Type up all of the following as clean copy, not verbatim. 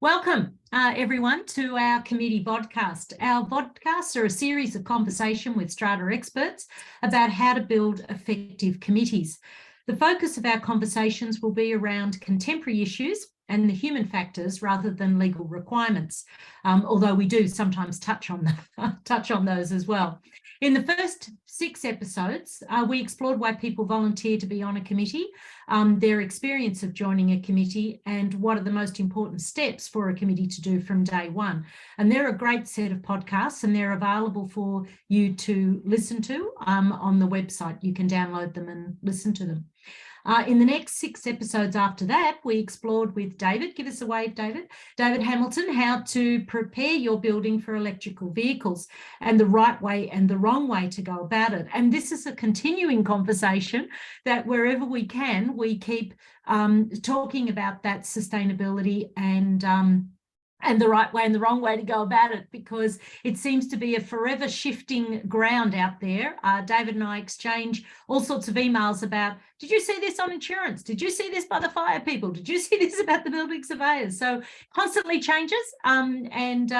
Welcome, everyone, to our committee podcast. Our podcasts are a series of conversation with Strata experts about how to build effective committees. The focus of our conversations will be around contemporary issues and the human factors rather than legal requirements, although we do sometimes touch on those as well. In the first 6 episodes, we explored why people volunteer to be on a committee, their experience of joining a committee, and what are the most important steps for a committee to do from day one. And they're a great set of podcasts, and they're available for you to listen to on the website. You can download them and listen to them. In the next 6 episodes after that, we explored with David, give us a wave, David Hamilton, how to prepare your building for electrical vehicles and the right way and the wrong way to go about it. And this is a continuing conversation that wherever we can, we keep talking about that sustainability and the right way and the wrong way to go about it, because it seems to be a forever shifting ground out there. David and I exchange all sorts of emails about, did you see this on insurance? Did you see this by the fire people? Did you see this about the building surveyors? So constantly changes, and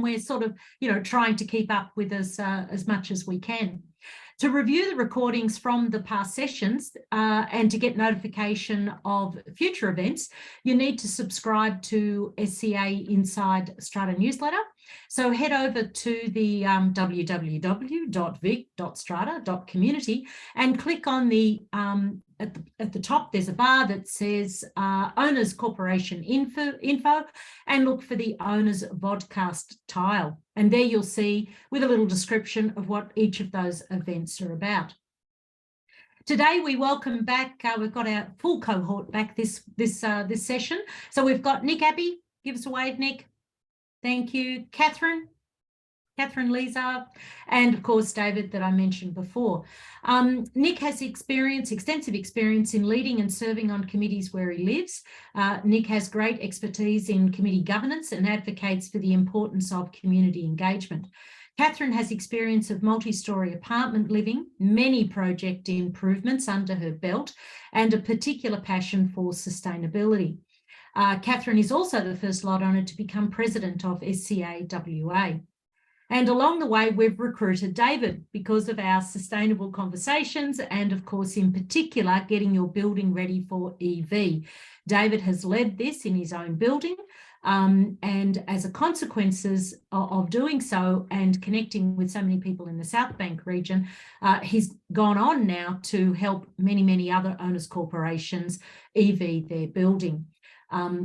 we're sort of, trying to keep up with as much as we can. To review the recordings from the past sessions and to get notification of future events, you need to subscribe to SCA Inside Strata newsletter. So head over to the www.vig.strata.community and click on the at the top, there's a bar that says Owners Corporation info, and look for the Owners Vodcast tile. And there you'll see with a little description of what each of those events are about. Today we welcome back, we've got our full cohort back this session. So we've got Nic David, give us a wave, Nic. Thank you. Catherine Lisa, and of course David that I mentioned before. Nic has extensive experience in leading and serving on committees where he lives. Nic has great expertise in committee governance and advocates for the importance of community engagement. Catherine has experience of multi-storey apartment living, many project improvements under her belt, and a particular passion for sustainability. Catherine is also the first lot owner to become president of SCA WA. And along the way, we've recruited David because of our sustainable conversations and, of course, in particular, getting your building ready for EV. David has led this in his own building, and as a consequence of doing so and connecting with so many people in the South Bank region, he's gone on now to help many, many other owners corporations EV their building.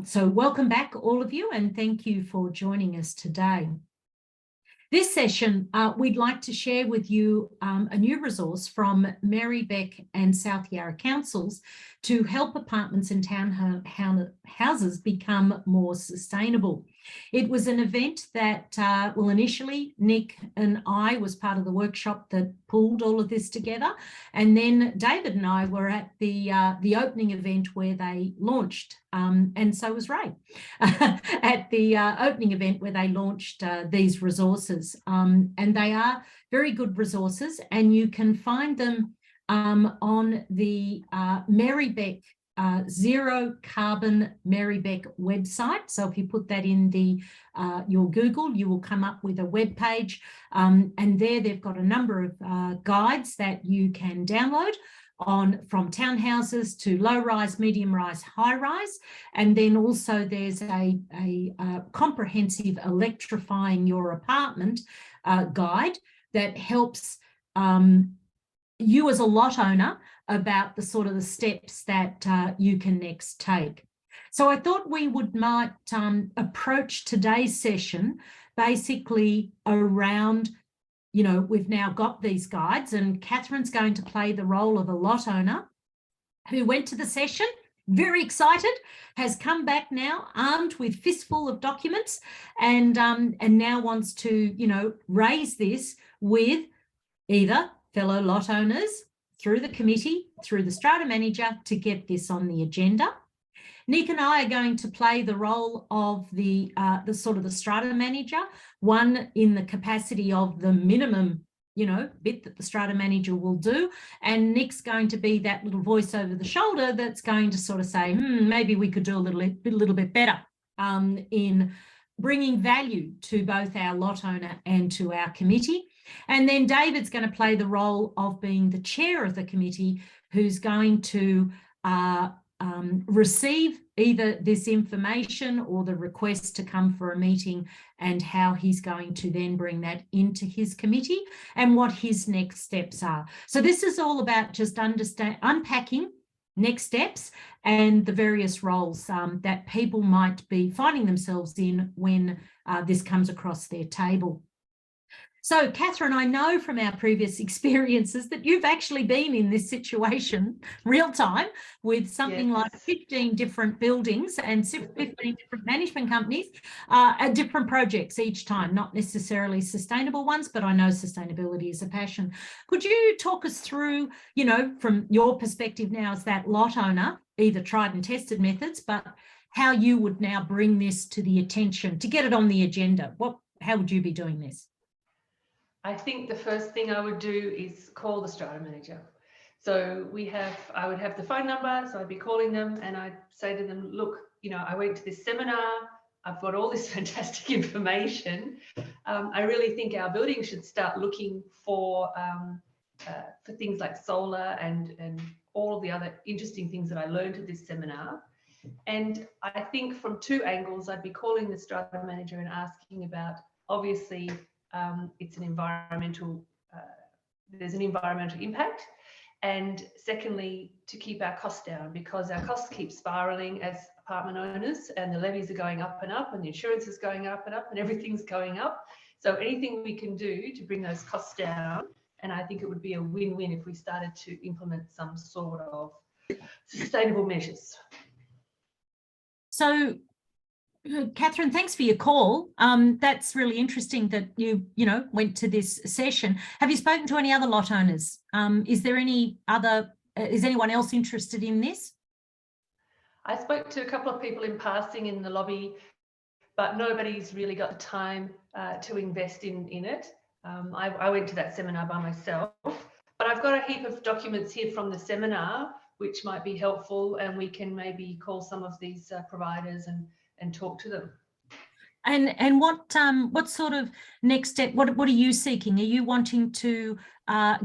So welcome back, all of you, and thank you for joining us today. This session, we'd like to share with you a new resource from Marybeck and South Yarra councils to help apartments and townhouses become more sustainable. It was an event that, initially Nic and I was part of the workshop that pulled all of this together, and then David and I were at the opening event where they launched, and so was Ray, at the opening event where they launched these resources, and they are very good resources, and you can find them on the Marybeck Zero Carbon Marybeck website. So if you put that in your Google, you will come up with a web page, and there they've got a number of guides that you can download from townhouses to low-rise, medium-rise, high-rise, and then also there's a comprehensive electrifying your apartment guide that helps you as a lot owner about the sort of the steps that you can next take. So I thought we might approach today's session basically around, we've now got these guides, and Catherine's going to play the role of a lot owner who went to the session, very excited, has come back now armed with fistful of documents, and now wants to, raise this with either fellow lot owners, through the committee, through the strata manager, to get this on the agenda. Nic and I are going to play the role of the sort of the strata manager, one in the capacity of the minimum, bit that the strata manager will do, and Nic's going to be that little voice over the shoulder that's going to sort of say, maybe we could do a little bit better. in bringing value to both our lot owner and to our committee. And then David's going to play the role of being the chair of the committee, who's going to receive either this information or the request to come for a meeting, and how he's going to then bring that into his committee and what his next steps are. So this is all about just unpacking next steps and the various roles that people might be finding themselves in when this comes across their table. So, Catherine, I know from our previous experiences that you've actually been in this situation real time with something like 15 different buildings and 15 different management companies at different projects each time, not necessarily sustainable ones, but I know sustainability is a passion. Could you talk us through, you know, from your perspective now as that lot owner, either tried and tested methods, but how you would now bring this to the attention, to get it on the agenda? How would you be doing this? I think the first thing I would do is call the Strata manager. So I would have the phone number, so I'd be calling them and I'd say to them, look, you know, I went to this seminar, I've got all this fantastic information. I really think our building should start looking for things like solar and all of the other interesting things that I learned at this seminar. And I think from two angles, I'd be calling the Strata manager and asking about, obviously, it's an environmental, there's an environmental impact. And secondly, to keep our costs down, because our costs keep spiraling as apartment owners, and the levies are going up and up, and the insurance is going up and everything's going up. So anything we can do to bring those costs down, and I think it would be a win-win if we started to implement some sort of sustainable measures. So, Catherine, thanks for your call. That's really interesting that you went to this session. Have you spoken to any other lot owners? Is anyone else interested in this? I spoke to a couple of people in passing in the lobby, but nobody's really got the time to invest in it. I went to that seminar by myself, but I've got a heap of documents here from the seminar which might be helpful, and we can maybe call some of these providers and talk to them. And what sort of next step? What are you seeking? Are you wanting to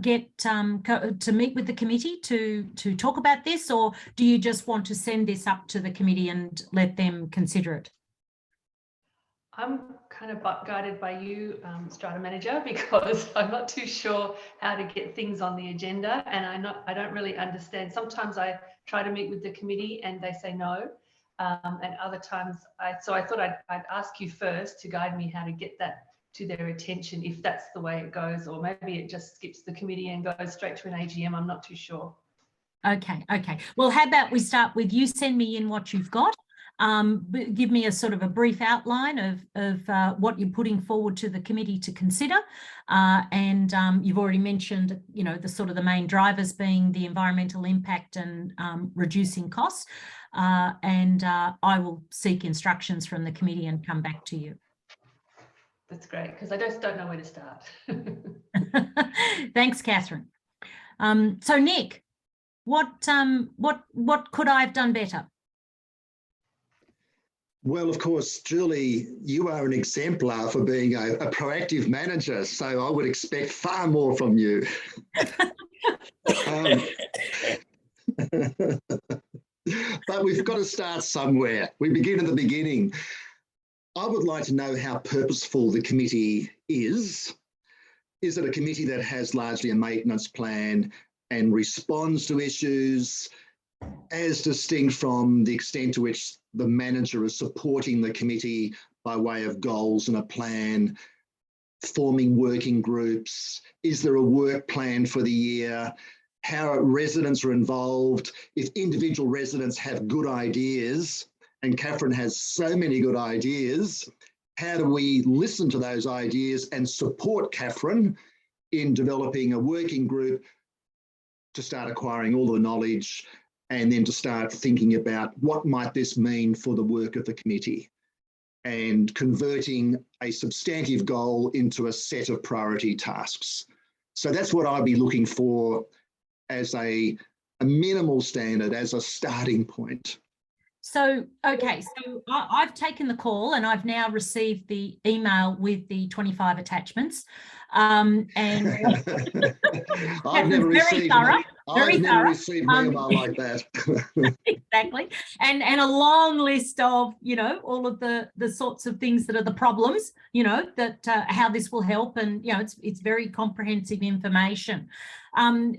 get to meet with the committee to talk about this, or do you just want to send this up to the committee and let them consider it? I'm kind of guided by you, Strata manager, because I'm not too sure how to get things on the agenda, and I don't really understand. Sometimes I try to meet with the committee and they say no. And other times, so I thought I'd ask you first to guide me how to get that to their attention, if that's the way it goes, or maybe it just skips the committee and goes straight to an AGM. I'm not too sure. Okay. Well, how about we start with you send me in what you've got. Give me a sort of a brief outline of what you're putting forward to the committee to consider. And you've already mentioned, the sort of the main drivers being the environmental impact and reducing costs. And I will seek instructions from the committee and come back to you. That's great, because I just don't know where to start. Thanks, Catherine. So Nic, what could I have done better? Well, of course, Julie, you are an exemplar for being a proactive manager, so I would expect far more from you. But we've got to start somewhere. We begin at the beginning. I would like to know how purposeful the committee is. Is it a committee that has largely a maintenance plan and responds to issues, as distinct from the extent to which the manager is supporting the committee by way of goals and a plan, forming working groups? Is there a work plan for the year? How residents are involved? If individual residents have good ideas, and Catherine has so many good ideas, how do we listen to those ideas and support Catherine in developing a working group to start acquiring all the knowledge, and then to start thinking about what might this mean for the work of the committee, and converting a substantive goal into a set of priority tasks. So that's what I'd be looking for as a minimal standard, as a starting point. So, okay, so I've taken the call and I've now received the email with the 25 attachments. And I've never received very an thorough. email like that. Exactly. And a long list of, you know, all of the sorts of things that are the problems, you know, that how this will help. And, you know, it's very comprehensive information.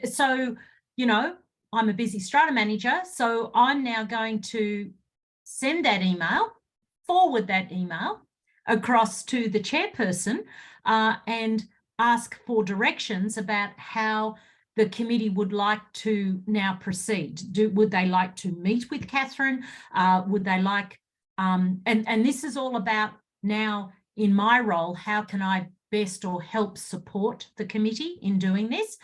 So, you know, I'm a busy strata manager, so I'm now going to send that email, forward that email across to the chairperson and ask for directions about how the committee would like to now proceed. Would they like to meet with Catherine? Would they like, and this is all about now in my role, how can I best or help support the committee in doing this?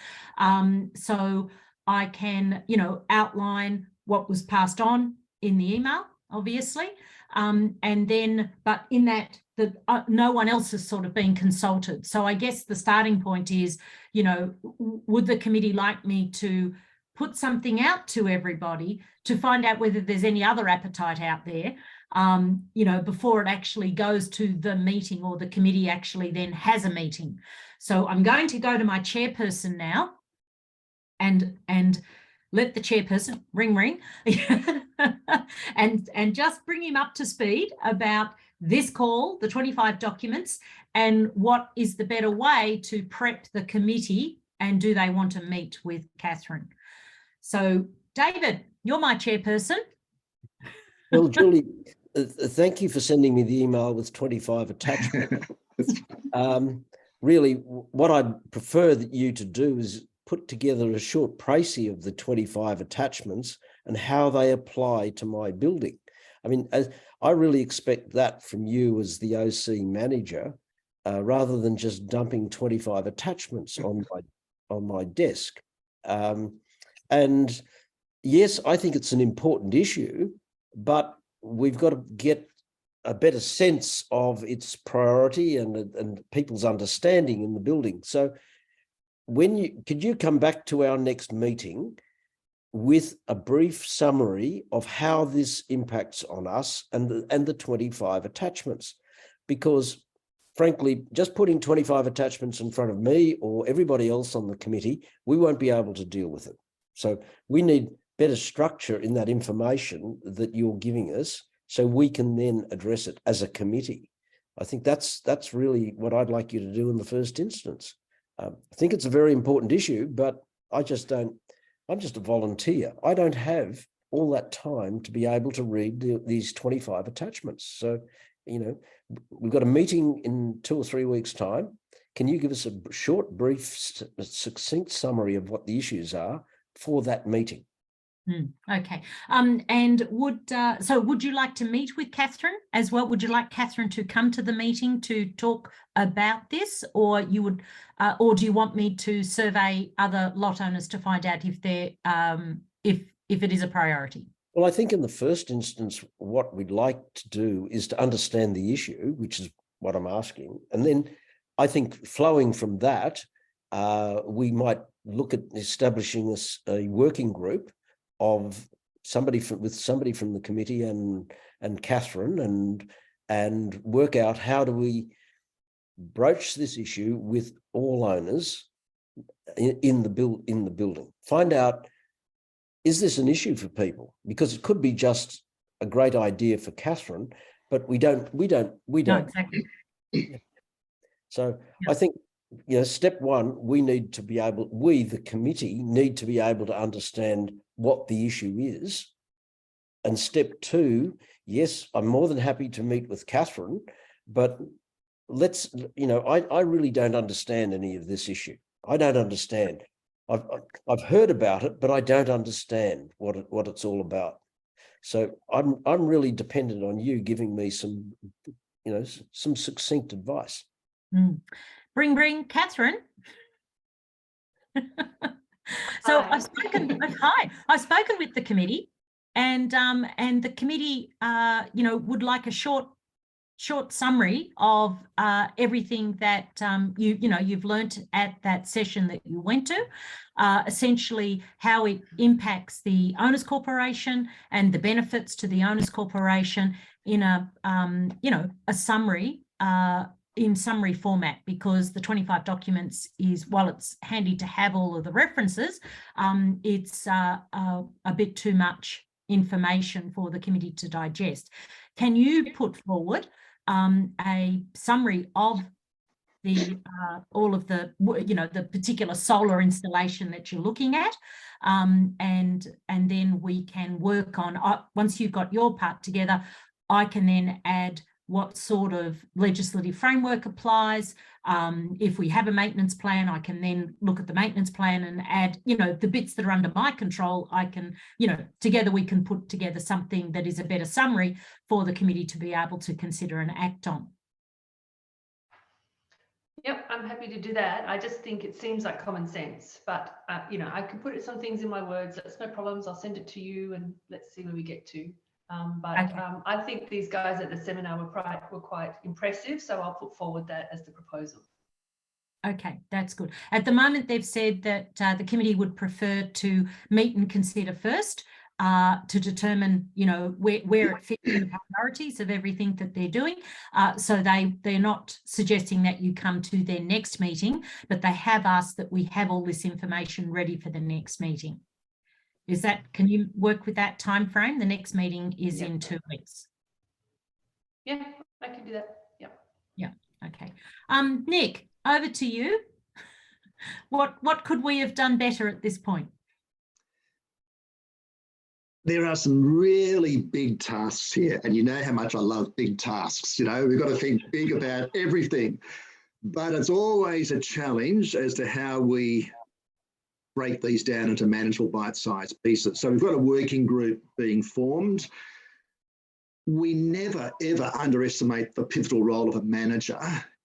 So I can, you know, outline what was passed on in the email, obviously, and then, but in that, no one else has sort of been consulted. So I guess the starting point is, you know, would the committee like me to put something out to everybody to find out whether there's any other appetite out there, you know, before it actually goes to the meeting or the committee actually then has a meeting. So I'm going to go to my chairperson now and let the chairperson ring and just bring him up to speed about this call, the 25 documents, and what is the better way to prep the committee, and do they want to meet with Catherine? So David, you're my chairperson. Well, Julie, thank you for sending me the email with 25 attachments. Really, what I'd prefer that you to do is put together a short précis of the 25 attachments and how they apply to my building. I mean, I really expect that from you as the OC manager, rather than just dumping 25 attachments on my desk. And yes, I think it's an important issue, but we've got to get a better sense of its priority and people's understanding in the building. So could you come back to our next meeting with a brief summary of how this impacts on us and the 25 attachments? Because frankly, just putting 25 attachments in front of me or everybody else on the committee, we won't be able to deal with it. So we need better structure in that information that you're giving us so we can then address it as a committee. I think that's really what I'd like you to do in the first instance. I think it's a very important issue, but I'm just a volunteer. I don't have all that time to be able to read these 25 attachments. So, you know, we've got a meeting in 2 or 3 weeks' time. Can you give us a short, brief, succinct summary of what the issues are for that meeting? Okay. And would you like to meet with Catherine as well? Would you like Catherine to come to the meeting to talk about this, or you would, or do you want me to survey other lot owners to find out if they're if it is a priority? Well, I think in the first instance, what we'd like to do is to understand the issue, which is what I'm asking, and then I think flowing from that, we might look at establishing a working group of somebody from the committee and Catherine and work out how do we broach this issue with all owners in the building. Find out, is this an issue for people? Because it could be just a great idea for Catherine, but we don't. No, exactly. So yeah. I think, you know, step one, the committee need to be able to understand what the issue is. And step two, yes, I'm more than happy to meet with Catherine, but I really don't understand any of this issue. I don't understand. I've heard about it, but I don't understand what it's all about. So I'm really dependent on you giving me some succinct advice. Bring Catherine. So I've spoken with the committee, and the committee would like a short short summary of everything that you've learnt at that session that you went to, essentially how it impacts the owners corporation and the benefits to the owners corporation in a a summary, in summary format, because the 25 documents is, while it's handy to have all of the references, it's a bit too much information for the committee to digest. Can you put forward a summary of the all of the the particular solar installation that you're looking at, and then we can work on, once you've got your part together, I can then add what sort of legislative framework applies. If we have a maintenance plan, I can then look at the maintenance plan and add, the bits that are under my control. I can, together we can put together something that is a better summary for the committee to be able to consider and act on. Yep, I'm happy to do that. I just think it seems like common sense, but I can put some things in my words. That's no problems. I'll send it to you and let's see where we get to. I think these guys at the seminar were quite impressive, so I'll put forward that as the proposal. Okay, that's good. At the moment, they've said that the committee would prefer to meet and consider first to determine, where it fits in the priorities of everything that they're doing. So they're not suggesting that you come to their next meeting, but they have asked that we have all this information ready for the next meeting. Can you work with that time frame? The next meeting is in 2 weeks. Yeah, I can do that. Yeah. Okay. Nic, over to you. What could we have done better at this point? There are some really big tasks here, and you know how much I love big tasks. We've got to think big about everything, but it's always a challenge as to how we break these down into manageable bite-sized pieces. So we've got a working group being formed. We never, ever underestimate the pivotal role of a manager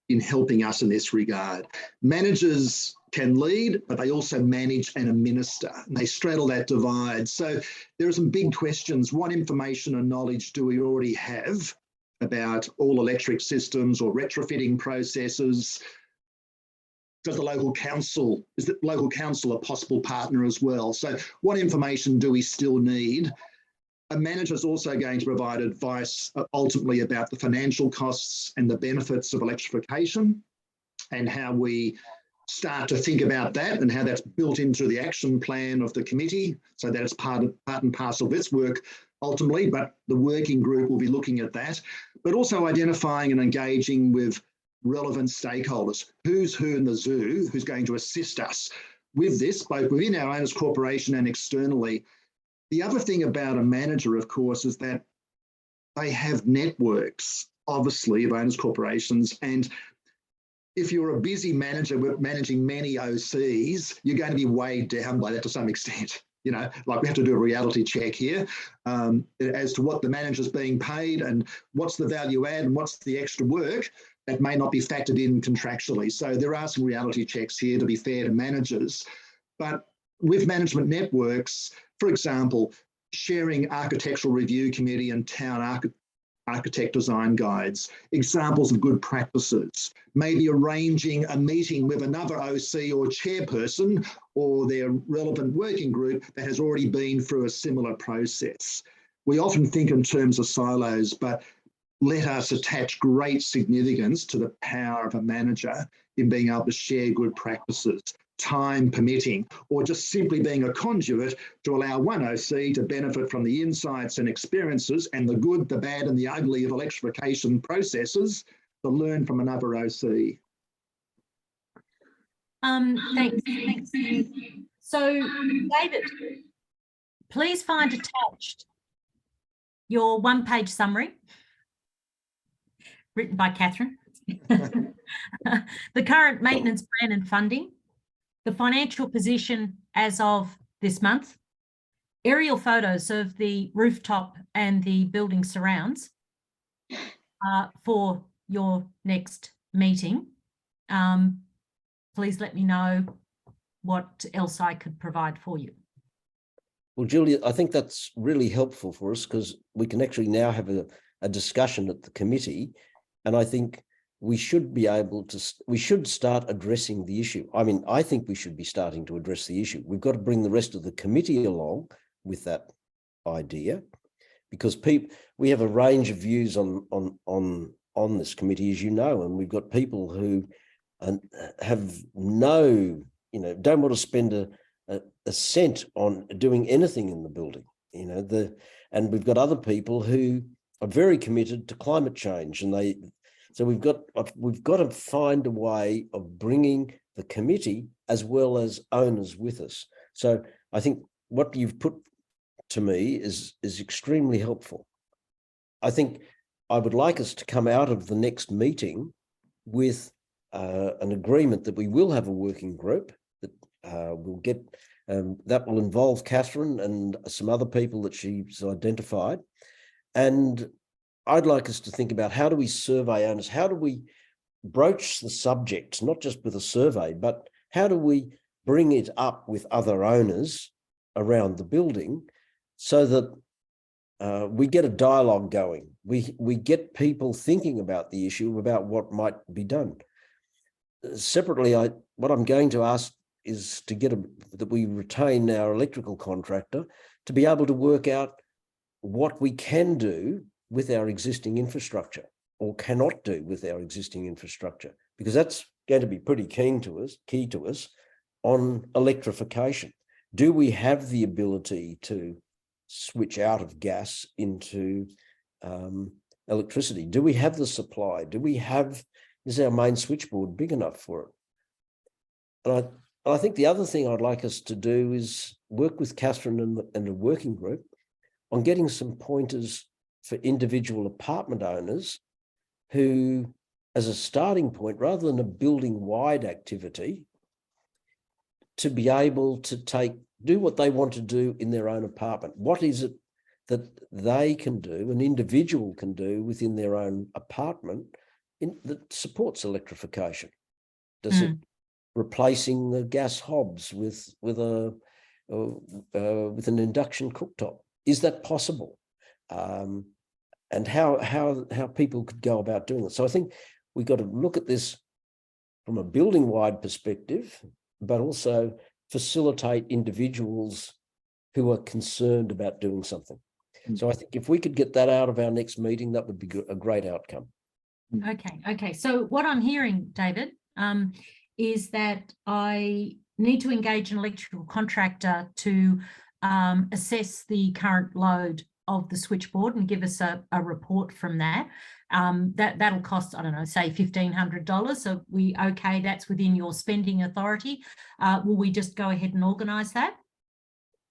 in helping us in this regard. Managers can lead, but they also manage and administer, and they straddle that divide. So there are some big questions. What information and knowledge do we already have about all electric systems or retrofitting processes? Is the local council a possible partner as well? So what information do we still need? A manager is also going to provide advice ultimately about the financial costs and the benefits of electrification and how we start to think about that and how that's built into the action plan of the committee so that it's part and parcel of its work ultimately, but the working group will be looking at that, but also identifying and engaging with relevant stakeholders. Who's who in the zoo who's going to assist us with this, both within our owners corporation and externally. The other thing about a manager, of course, is that they have networks, obviously, of owners corporations. And if you're a busy manager managing many OCs, you're going to be weighed down by that to some extent. Like we have to do a reality check here as to what the manager's being paid and what's the value add and what's the extra work that may not be factored in contractually. So there are some reality checks here to be fair to managers. But with management networks, for example, sharing architectural review committee and town architect design guides, examples of good practices, maybe arranging a meeting with another OC or chairperson or their relevant working group that has already been through a similar process. We often think in terms of silos, but let us attach great significance to the power of a manager in being able to share good practices, time permitting, or just simply being a conduit to allow one OC to benefit from the insights and experiences and the good, the bad and the ugly of electrification processes to learn from another OC. Thanks. So, David, please find attached your one-page summary written by Catherine, the current maintenance plan and funding, the financial position as of this month, aerial photos of the rooftop and the building surrounds for your next meeting. Please let me know what else I could provide for you. Well, Julia, I think that's really helpful for us because we can actually now have a discussion at the committee And I think we should be able to, we should start addressing the issue. I mean, I think we should be starting to address the issue. We've got to bring the rest of the committee along with that idea, because we have a range of views on this committee, as you know, and we've got people who have no, don't want to spend a cent on doing anything in the building, and we've got other people who are very committed to climate change, and so we've got to find a way of bringing the committee as well as owners with us. So I think what you've put to me is extremely helpful. I think I would like us to come out of the next meeting with an agreement that we will have a working group that will get, that will involve Catherine and some other people that she's identified. And I'd like us to think about, how do we survey owners? How do we broach the subject, not just with a survey, but how do we bring it up with other owners around the building so that we get a dialogue going? We get people thinking about the issue, about what might be done. Separately, what I'm going to ask is to get that we retain our electrical contractor to be able to work out what we can do with our existing infrastructure, or cannot do with our existing infrastructure, because that's going to be pretty key to us on electrification. Do we have the ability to switch out of gas into electricity? Do we have the supply? Is our main switchboard big enough for it? And I think the other thing I'd like us to do is work with Catherine and the working group on getting some pointers for individual apartment owners who, as a starting point, rather than a building-wide activity, to be able to do what they want to do in their own apartment. What is it that they can do, an individual can do within their own apartment that supports electrification? Does it replacing the gas hobs with an induction cooktop? Is that possible? And how people could go about doing it. So I think we've got to look at this from a building-wide perspective, but also facilitate individuals who are concerned about doing something. So I think if we could get that out of our next meeting, that would be a great outcome. Okay. So what I'm hearing, David, is that I need to engage an electrical contractor to assess the current load of the switchboard and give us a report from that. That'll cost, I don't know, say $1,500. So that's within your spending authority. Will we just go ahead and organise that?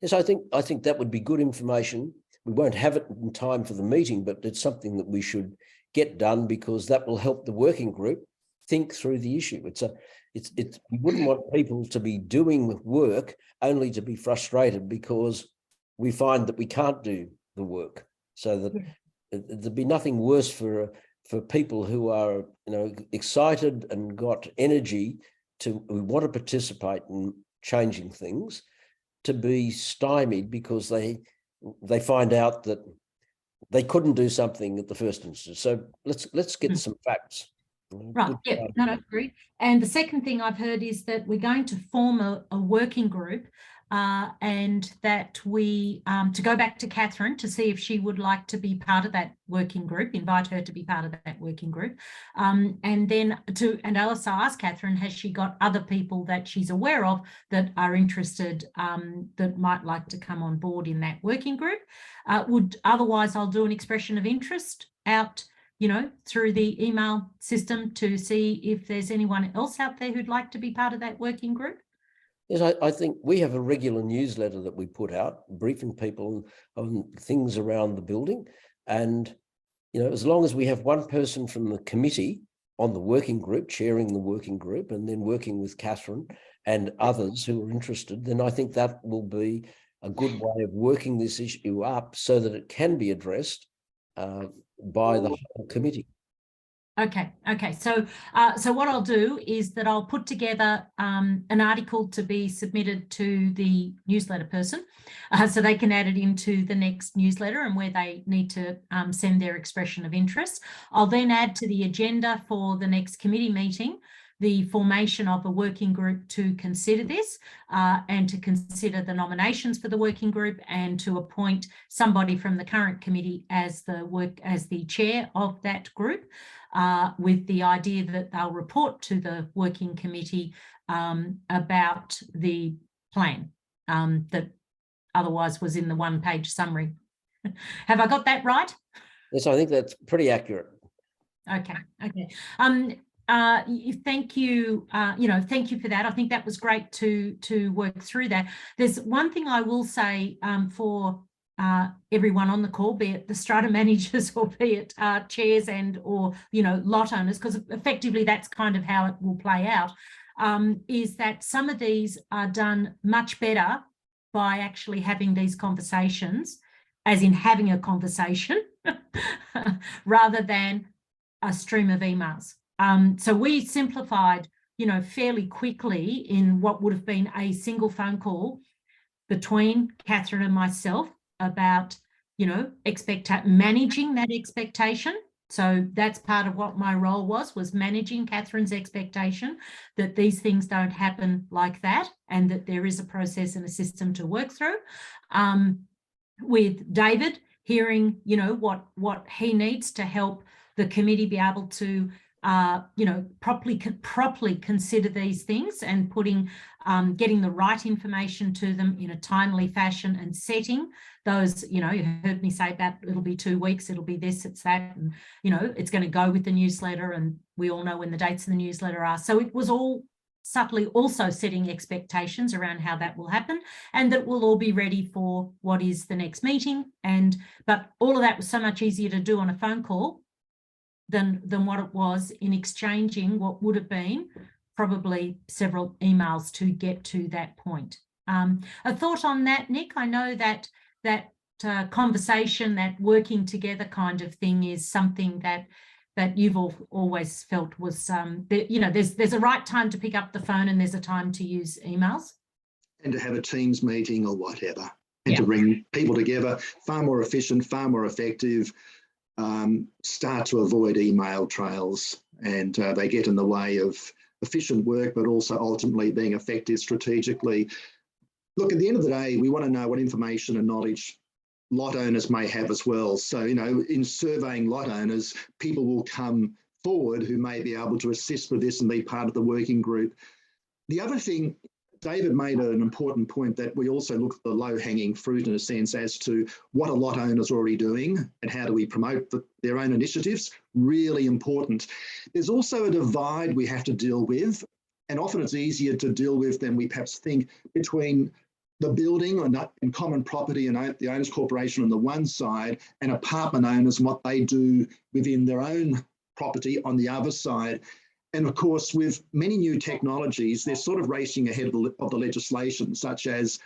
Yes, I think that would be good information. We won't have it in time for the meeting, but it's something that we should get done, because that will help the working group think through the issue. We wouldn't want people to be doing work only to be frustrated because we find that we can't do the work. So that there'd be nothing worse for people who are excited and got energy who want to participate in changing things, to be stymied because they find out that they couldn't do something at the first instance. So let's get some facts. Right. Yeah. No, agreed. And the second thing I've heard is that we're going to form a working group, and that we to go back to Catherine to see if she would like to be part of that working group, invite her to be part of that working group. And then and also ask Catherine, has she got other people that she's aware of that are interested, that might like to come on board in that working group? Otherwise I'll do an expression of interest out, through the email system to see if there's anyone else out there who'd like to be part of that working group. Yes, I think we have a regular newsletter that we put out, briefing people on things around the building. And, as long as we have one person from the committee on the working group, chairing the working group, and then working with Catherine and others who are interested, then I think that will be a good way of working this issue up so that it can be addressed by the whole committee. Okay. So, so what I'll do is that I'll put together an article to be submitted to the newsletter person, so they can add it into the next newsletter and where they need to send their expression of interest. I'll then add to the agenda for the next committee meeting the formation of a working group to consider this and to consider the nominations for the working group and to appoint somebody from the current committee as the chair of that group, with the idea that they'll report to the working committee about the plan that otherwise was in the one-page summary. Have I got that right? Yes, I think that's pretty accurate. Okay. Thank you. Thank you for that. I think that was great to work through that. There's one thing I will say for everyone on the call, be it the strata managers or be it chairs and or lot owners, because effectively that's kind of how it will play out, is that some of these are done much better by actually having these conversations, as in having a conversation, rather than a stream of emails. So we simplified, fairly quickly in what would have been a single phone call between Catherine and myself about, managing that expectation. So that's part of what my role was managing Catherine's expectation that these things don't happen like that and that there is a process and a system to work through. With David, hearing, what he needs to help the committee be able to properly consider these things and getting the right information to them in a timely fashion and setting those, you heard me say that it'll be 2 weeks, it'll be this, it's that, and, it's going to go with the newsletter, and we all know when the dates of the newsletter are. So it was all subtly also setting expectations around how that will happen and that we'll all be ready for what is the next meeting. But all of that was so much easier to do on a phone call than what it was in exchanging what would have been probably several emails to get to that point. A thought on that, Nic? I know that conversation, that working together kind of thing is something that you've always felt was, there's a right time to pick up the phone and there's a time to use emails. And to have a Teams meeting or whatever, and to bring people together, far more efficient, far more effective. Start to avoid email trails, and they get in the way of efficient work, but also ultimately being effective strategically. Look, at the end of the day, we want to know what information and knowledge lot owners may have as well. So, in surveying lot owners, people will come forward who may be able to assist with this and be part of the working group. The other thing, David made an important point that we also look at the low-hanging fruit in a sense as to what are lot owners already doing and how do we promote their own initiatives. Really important. There's also a divide we have to deal with, and often it's easier to deal with than we perhaps think, between the building and common property and the owners corporation on the one side and apartment owners and what they do within their own property on the other side. And of course, with many new technologies, they're sort of racing ahead of the legislation, such as,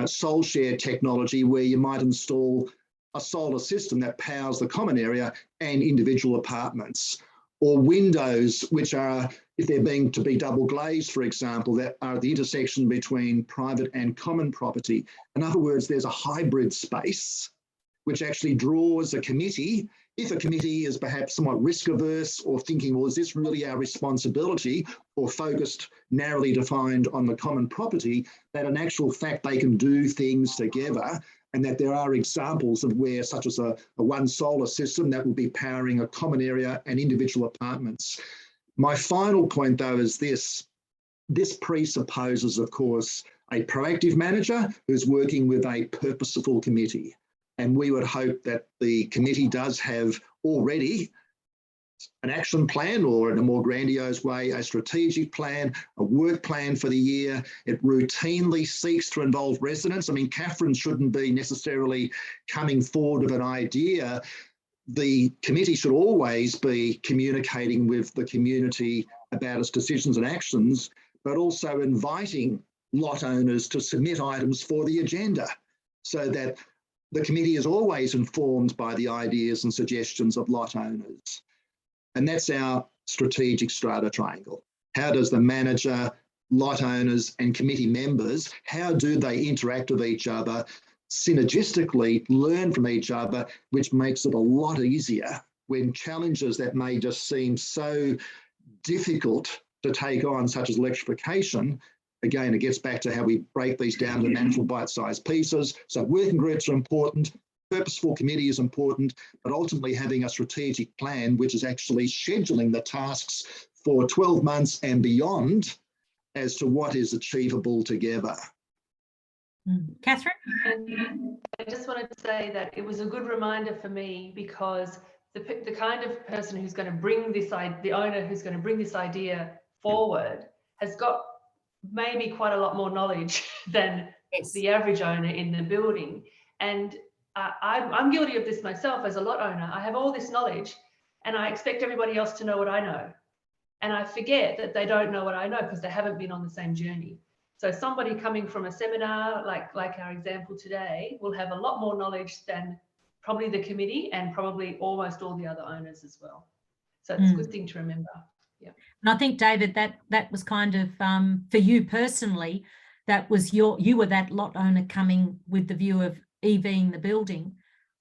sole share technology, where you might install a solar system that powers the common area and individual apartments, or windows, which are, if they're being to be double glazed, for example, that are at the intersection between private and common property. In other words, there's a hybrid space which actually draws a committee. If a committee is perhaps somewhat risk averse or thinking, well, is this really our responsibility, or focused narrowly defined on the common property, that in actual fact they can do things together, and that there are examples of where, such as a one solar system that will be powering a common area and individual apartments. My final point, though, is this. This presupposes, of course, a proactive manager who's working with a purposeful committee. And we would hope that the committee does have already an action plan, or in a more grandiose way, a strategic plan, a work plan for the year. It routinely seeks to involve residents. I mean, Catherine shouldn't be necessarily coming forward with an idea. The committee should always be communicating with the community about its decisions and actions, but also inviting lot owners to submit items for the agenda, so that the committee is always informed by the ideas and suggestions of lot owners. And that's our strategic strata triangle. How does the manager, lot owners and committee members, how do they interact with each other, synergistically learn from each other, which makes it a lot easier when challenges that may just seem so difficult to take on, such as electrification. Again, it gets back to how we break these down to manageable bite-sized pieces. So working groups are important, purposeful committee is important, but ultimately having a strategic plan, which is actually scheduling the tasks for 12 months and beyond as to what is achievable together. Catherine? And I just wanted to say that it was a good reminder for me, because the kind of person who's going to bring this, the owner who's going to bring this idea forward has got maybe quite a lot more knowledge than the average owner in the building. And I'm guilty of this myself as a lot owner. I have all this knowledge and I expect everybody else to know what I know. And I forget that they don't know what I know because they haven't been on the same journey. So somebody coming from a seminar, like our example today, will have a lot more knowledge than probably the committee and probably almost all the other owners as well. So it's a good thing to remember. Yeah. And I think, David, that was kind of for you personally, that was you were that lot owner coming with the view of EVing the building.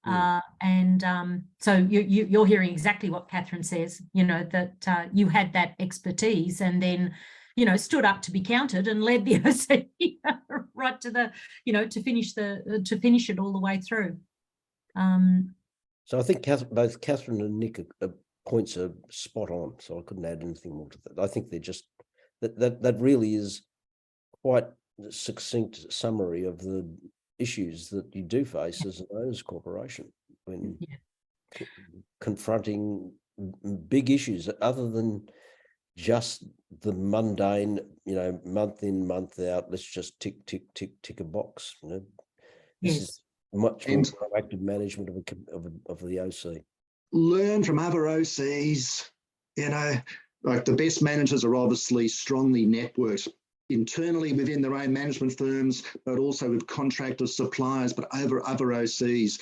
So you're hearing exactly what Catherine says, you know, that you had that expertise and then, you know, stood up to be counted and led the OC right to the, you know, to finish it all the way through. So I think both Catherine and Nic points are spot on. So I couldn't add anything more to that. I think they're just that really is quite a succinct summary of the issues that you do face as an owners corporation when confronting big issues other than just the mundane, you know, month in, month out, let's just tick a box. You know, this is much more proactive management of the OC. Learn from other OCs, you know, like the best managers are obviously strongly networked internally within their own management firms, but also with contractors, suppliers, but over other OCs.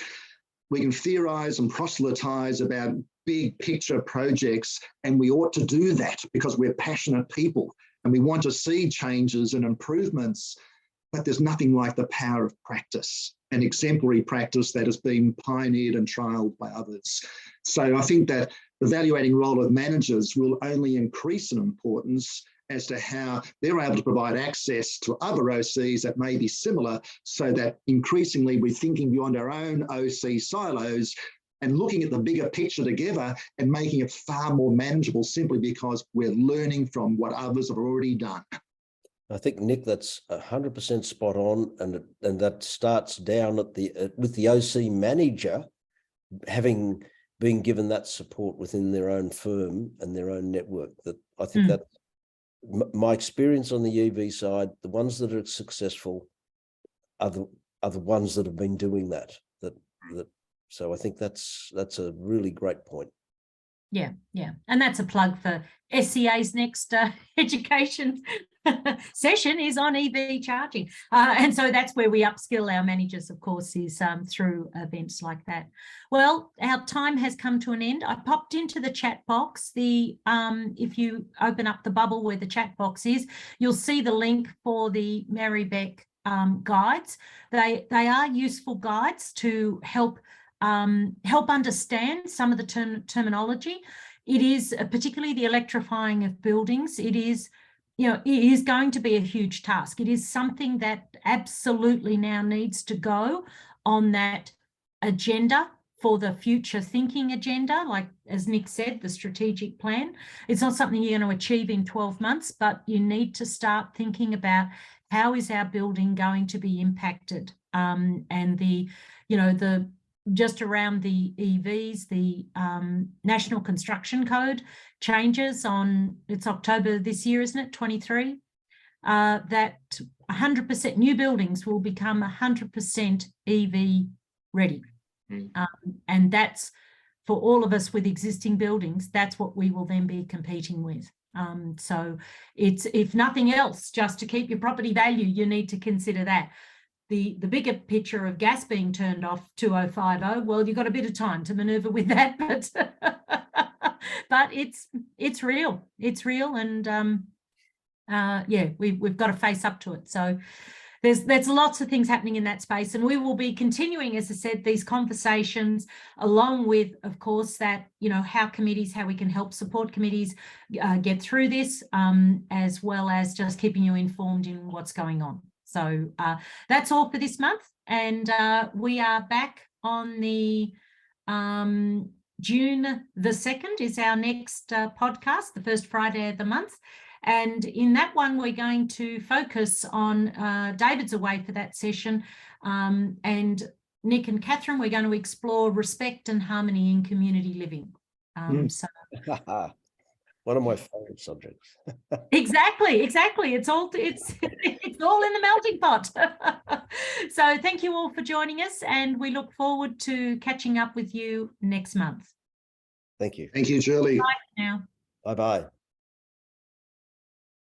We can theorise and proselytise about big picture projects, and we ought to do that because we're passionate people and we want to see changes and improvements, but there's nothing like the power of practice and exemplary practice that has been pioneered and trialled by others. So I think that the evaluating role of managers will only increase in importance as to how they're able to provide access to other OCs that may be similar, so that increasingly we're thinking beyond our own OC silos and looking at the bigger picture together and making it far more manageable simply because we're learning from what others have already done. I think, Nic, that's 100% spot on, and that starts down at with the OC manager having been given that support within their own firm and their own network. That I think that my experience on the EV side, the ones that are successful are the ones that have been doing that. So I think that's a really great point. Yeah, and that's a plug for SCA's next education session is on EV charging, and so that's where we upskill our managers, of course, is through events like that. Well, our time has come to an end. I popped into the chat box. If you open up the bubble where the chat box is, you'll see the link for the Mary Beck guides. They are useful guides to help understand some of the terminology. It is particularly the electrifying of buildings. It is, you know, it is going to be a huge task. It is something that absolutely now needs to go on that agenda for the future thinking agenda, like as Nic said, the strategic plan. It's not something you're going to achieve in 12 months, but you need to start thinking about how is our building going to be impacted, and the, you know, the just around the EVs, the National Construction Code changes on, it's October this year, isn't it, 23? That 100% new buildings will become 100% EV ready. And that's for all of us with existing buildings, that's what we will then be competing with. So it's, if nothing else, just to keep your property value, you need to consider that. The bigger picture of gas being turned off 2050, well, you've got a bit of time to maneuver with that, but but it's real. It's real, and yeah, we've got to face up to it. So there's lots of things happening in that space, and we will be continuing, as I said, these conversations, along with, of course, that, you know, how we can help support committees get through this, as well as just keeping you informed in what's going on. So that's all for this month, and we are back on the June the 2nd is our next podcast, the first Friday of the month. And in that one, we're going to focus on, David's away for that session, and Nic and Catherine, we're going to explore respect and harmony in community living. So one of my favourite subjects. Exactly. It's all it's all in the melting pot. So thank you all for joining us, and we look forward to catching up with you next month. Thank you. Thank you, Shirley. Bye now. Bye-bye.